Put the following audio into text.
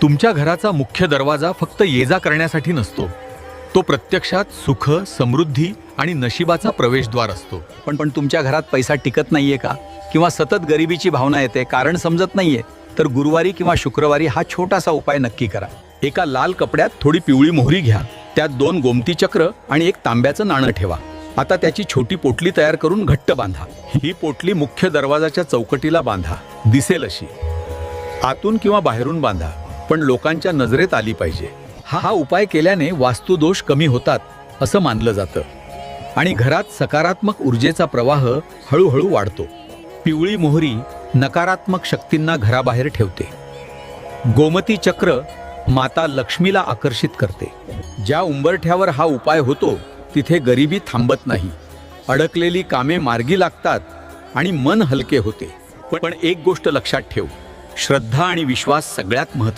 तुमच्या घराचा मुख्य दरवाजा फक्त ये-जा करण्यासाठी नसतो, तो प्रत्यक्षात सुख, समृद्धी आणि नशिबाचा प्रवेशद्वार असतो. पण तुमच्या घरात पैसा टिकत नाहीये का, किंवा सतत गरिबीची भावना येते, कारण समजत नाहीये, तर गुरुवारी किंवा शुक्रवारी हा छोटासा उपाय नक्की करा. एका लाल कपड्यात थोडी पिवळी मोहरी घ्या, त्यात 2 गोमती चक्र आणि 1 तांब्याचं नाणं ठेवा. आता त्याची छोटी पोटली तयार करून घट्ट बांधा. ही पोटली मुख्य दरवाजाच्या चौकटीला बांधा, दिसेल अशी. आतून किंवा बाहेरून बांधा, पण लोकांच्या नजरेत आली पाहिजे. हा उपाय केल्याने वास्तुदोष कमी होतात असं मानलं जातं आणि घरात सकारात्मक ऊर्जेचा प्रवाह हळूहळू वाढतो. पिवळी मोहरी नकारात्मक शक्तींना घराबाहेर ठेवते. गोमती चक्र माता लक्ष्मीला आकर्षित करते. ज्या उंबरठ्यावर हा उपाय होतो तिथे गरिबी थांबत नाही, अडकलेली कामे मार्गी लागतात आणि मन हलके होते. पण एक गोष्ट लक्षात ठेव, श्रद्धा आणि विश्वास सगळ्यात महत्त्वाचा.